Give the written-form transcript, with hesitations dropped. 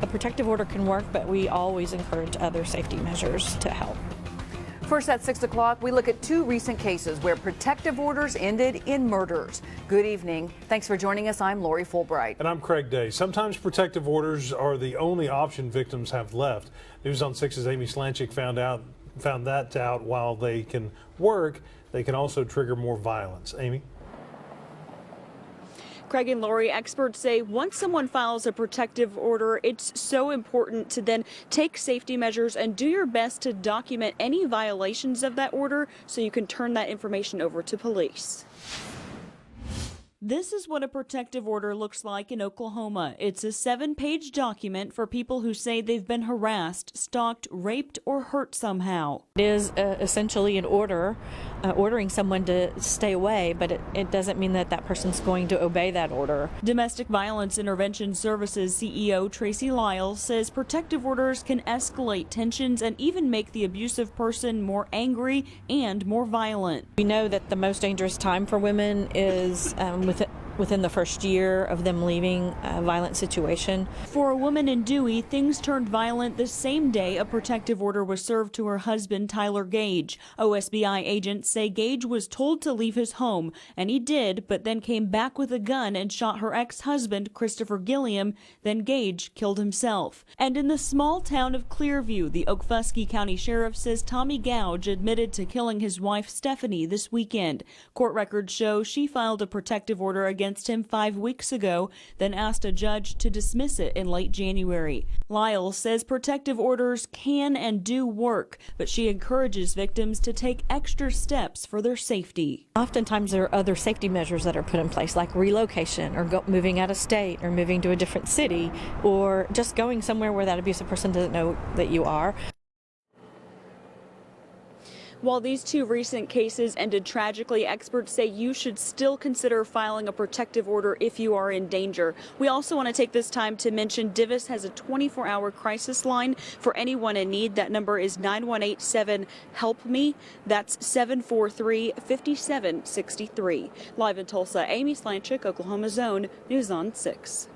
A protective order can work, but we always encourage other safety measures to help. First at 6 o'clock, we look at two recent cases where protective orders ended in murders. Good evening. Thanks for joining us. I'm Lori Fulbright. And I'm Craig Day. Sometimes protective orders are the only option victims have left. News on 6's Amy Slanchik found that out. While they can work, they can also trigger more violence. Amy? Craig and Lori, experts say once someone files a protective order, it's so important to then take safety measures and do your best to document any violations of that order so you can turn that information over to police. This is what a protective order looks like in Oklahoma. It's a 7-page document for people who say they've been harassed, stalked, raped, or hurt somehow. It is essentially an order ordering someone to stay away, but it doesn't mean that that person's going to obey that order. Domestic Violence Intervention Services CEO Tracy Lyle says protective orders can escalate tensions and even make the abusive person more angry and more violent. We know that the most dangerous time for women is within the first year of them leaving a violent situation. For a woman in Dewey, things turned violent the same day a protective order was served to her husband, Tyler Gage. OSBI agents say Gage was told to leave his home, and he did, but then came back with a gun and shot her ex-husband, Christopher Gilliam. Then Gage killed himself. And in the small town of Clearview, the Okfuskee County Sheriff says Tommy Gouge admitted to killing his wife, Stephanie, this weekend. Court records show she filed a protective order against him 5 weeks ago, then asked a judge to dismiss it in late January. Lyle says protective orders can and do work, but she encourages victims to take extra steps for their safety. Oftentimes there are other safety measures that are put in place, like relocation or moving out of state or moving to a different city or just going somewhere where that abusive person doesn't know that you are. While these two recent cases ended tragically, experts say you should still consider filing a protective order if you are in danger. We also want to take this time to mention DVIS has a 24-hour crisis line for anyone in need. That number is 9187-HELP-ME. That's 743-5763. Live in Tulsa, Amy Slanchik, Oklahoma's Own, News on 6.